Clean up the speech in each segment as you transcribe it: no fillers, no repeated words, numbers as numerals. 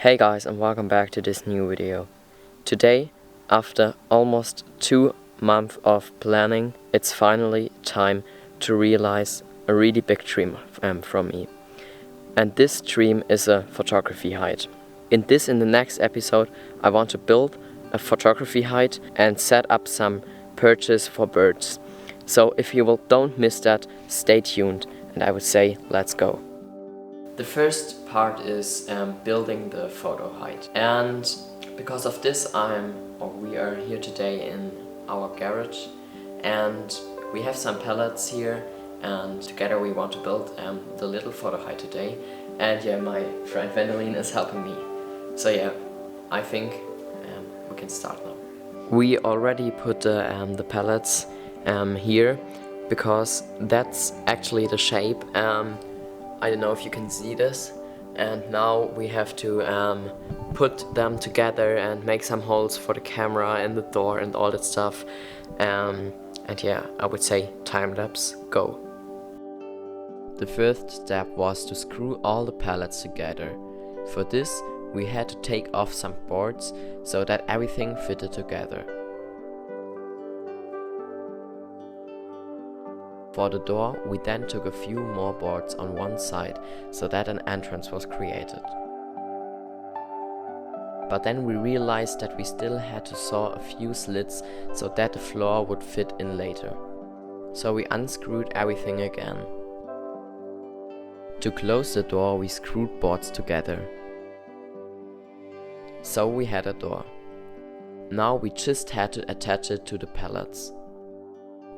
Hey guys, and welcome back to this new video. Today, after almost 2 months of planning, it's finally time to realize a really big dream from me. And this dream is a photography hide. In the next episode, I want to build a photography hide and set up some perches for birds. So if you don't miss that, stay tuned, and I would say let's go. The first part is building the photo hide, and because of this we are here today in our garage, and we have some pallets here, and together we want to build the little photo hide today. And yeah, my friend Gindele is helping me. So yeah, I think we can start now. We already put the pallets here because that's actually the shape. I don't know if you can see this, and now we have to put them together and make some holes for the camera and the door and all that stuff. And yeah, I would say time lapse, go. The first step was to screw all the pallets together. For this, we had to take off some boards so that everything fitted together. For the door, we then took a few more boards on one side so that an entrance was created. But then we realized that we still had to saw a few slits so that the floor would fit in later. So we unscrewed everything again. To close the door, we screwed boards together. So we had a door. Now we just had to attach it to the pallets.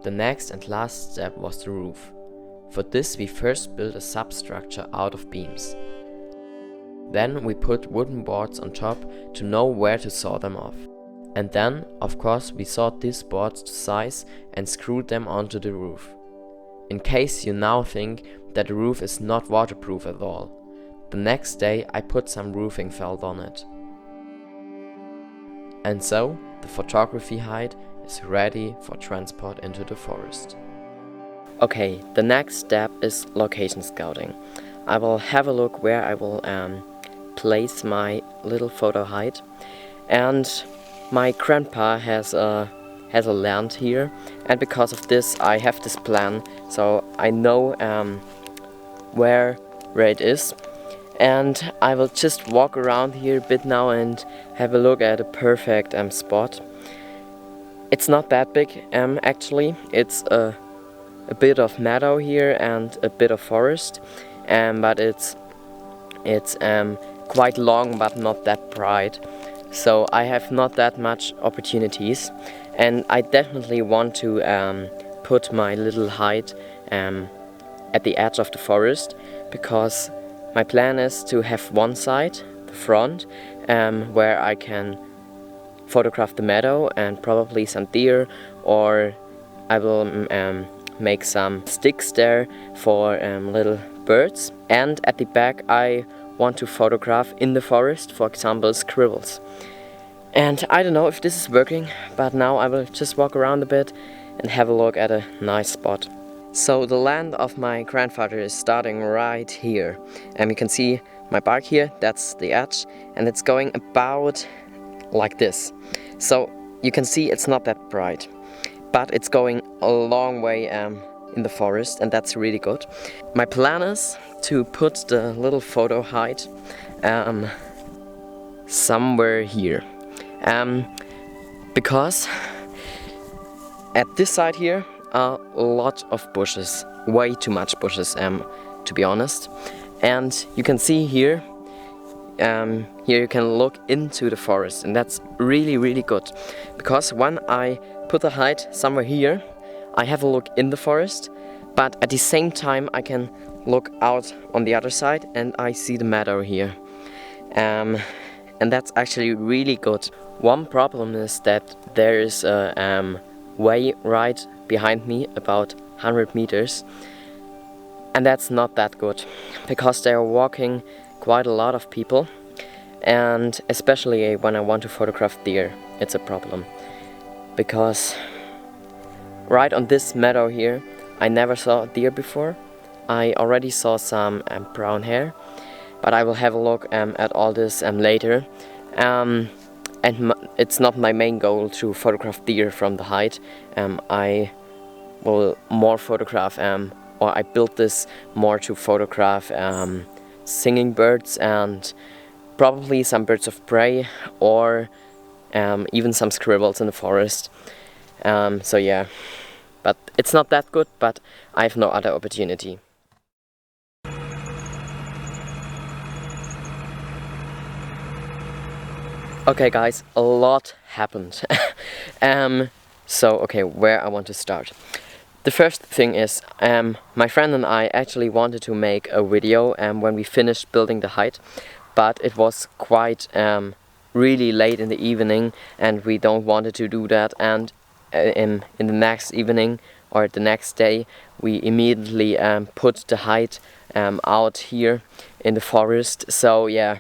The next and last step was the roof. For this we first built a substructure out of beams. Then we put wooden boards on top to know where to saw them off. And then, of course, we sawed these boards to size and screwed them onto the roof. In case you now think that the roof is not waterproof at all, the next day I put some roofing felt on it. And so, the photography hide is ready for transport into the forest. Okay, the next step is location scouting. I will have a look where I will place my little photo hide, and my grandpa has a land here, and because of this I have this plan, so I know where it is, and I will just walk around here a bit now and have a look at a perfect spot. It's not that big actually. It's a bit of meadow here and a bit of forest, but it's quite long but not that bright. So I have not that much opportunities, and I definitely want to put my little hide at the edge of the forest, because my plan is to have one side, the front, where I can photograph the meadow and probably some deer, or I will make some sticks there for little birds. And at the back I want to photograph in the forest, for example, squirrels. And I don't know if this is working, but now I will just walk around a bit and have a look at a nice spot. So the land of my grandfather is starting right here, and you can see my bark here, that's the edge, and it's going about like this. So you can see it's not that bright, but it's going a long way in the forest, and that's really good. My plan is to put the little photo hide somewhere here, because at this side here are a lot of bushes, way too much bushes to be honest. And you can see here you can look into the forest, and that's really good, because when I put the hide somewhere here, I have a look in the forest, but at the same time I can look out on the other side and I see the meadow here, and that's actually really good. One problem is that there is a way right behind me, about 100 meters, and that's not that good, because they are walking quite a lot of people, and especially when I want to photograph deer, it's a problem, because right on this meadow here I never saw a deer before. I already saw some brown hair, but I will have a look at all this later. And it's not my main goal to photograph deer from the height. I will more photograph, or I built this more to photograph singing birds and probably some birds of prey, or even some squirrels in the forest. So yeah, but it's not that good, but I have no other opportunity. Okay guys, a lot happened. So okay, where I want to start. The first thing is, my friend and I actually wanted to make a video when we finished building the hide, but it was quite really late in the evening and we don't wanted to do that, and in the next evening or the next day we immediately put the hide out here in the forest. So yeah,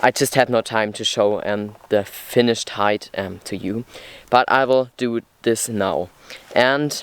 I just had no time to show the finished hide to you, but I will do this now. And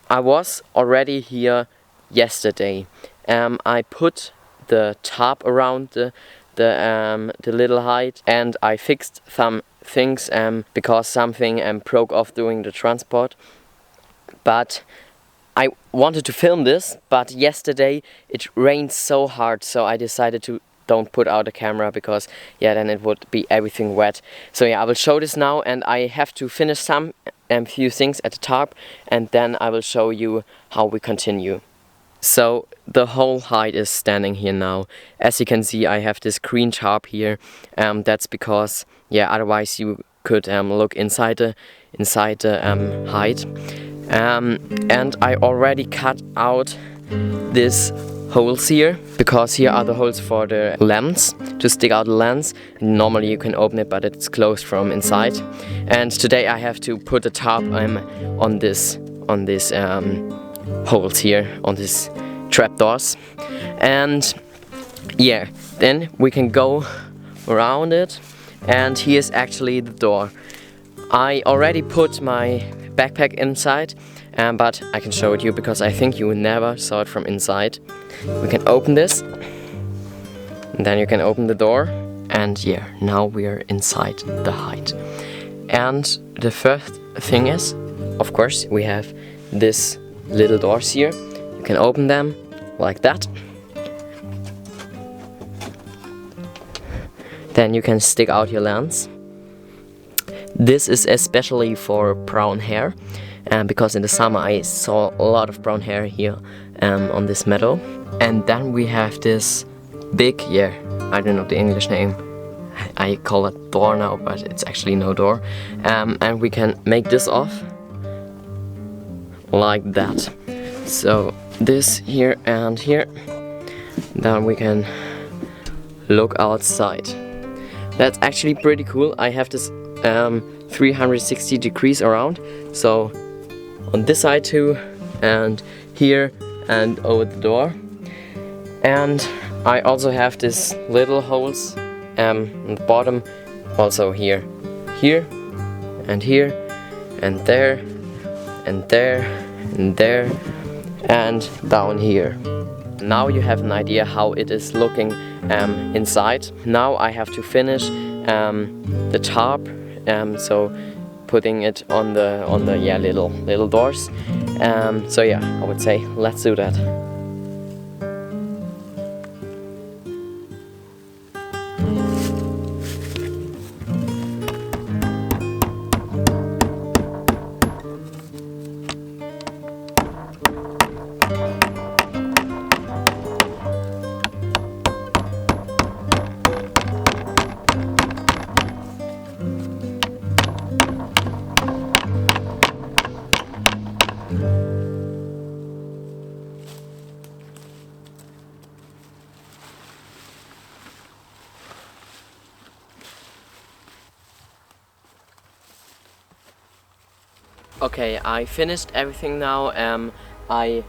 I was already here yesterday. I put the tarp around the little hide, and I fixed some things because something broke off during the transport. But I wanted to film this, but yesterday it rained so hard, so I decided to don't put out the camera, because yeah, then it would be everything wet. So yeah, I will show this now, and I have to finish some few things at the top, and then I will show you how we continue. So the whole hide is standing here now. As you can see, I have this green tarp here. That's because yeah, otherwise you could look inside the hide. And I already cut out this holes here, because here are the holes for the lens, to stick out the lens. Normally you can open it, but it's closed from inside. And today I have to put the tarp on this holes here, on these trapdoors. And yeah, then we can go around it, and here's actually the door. I already put my backpack inside, but I can show it you because I think you never saw it from inside. We can open this, and then you can open the door, and yeah, now we are inside the hide. And the first thing is, of course, we have this little doors here. You can open them like that. Then you can stick out your lens. This is especially for brown hair, because in the summer I saw a lot of brown hair here on this meadow. And then we have this big, yeah, I don't know the English name. I call it door now, but it's actually no door. And we can make this off like that. So this here and here. Then we can look outside. That's actually pretty cool. I have this 360 degrees around, so on this side too, and here and over the door. And I also have this little holes on the bottom, also here and here and there and there and there and down here. Now you have an idea how it is looking inside. Now I have to finish the tarp, so putting it on the yeah, little doors. So yeah, I would say let's do that. Okay, I finished everything now. I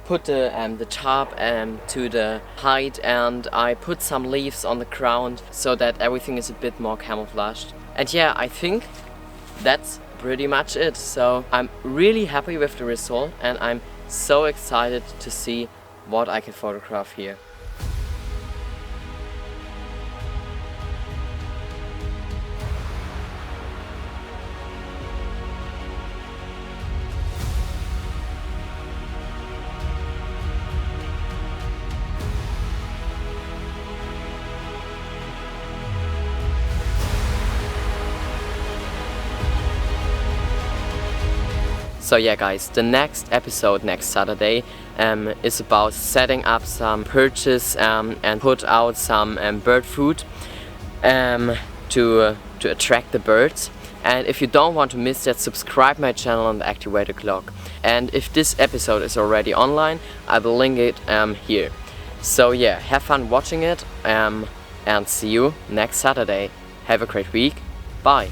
put the tarp to the hide, and I put some leaves on the ground so that everything is a bit more camouflaged. And yeah, I think that's pretty much it. So I'm really happy with the result, and I'm so excited to see what I can photograph here. So yeah guys, the next episode next Saturday is about setting up some perches and put out some bird food to attract the birds. And if you don't want to miss that, subscribe my channel and activate the clock. And if this episode is already online, I will link it here. So yeah, have fun watching it and see you next Saturday. Have a great week. Bye.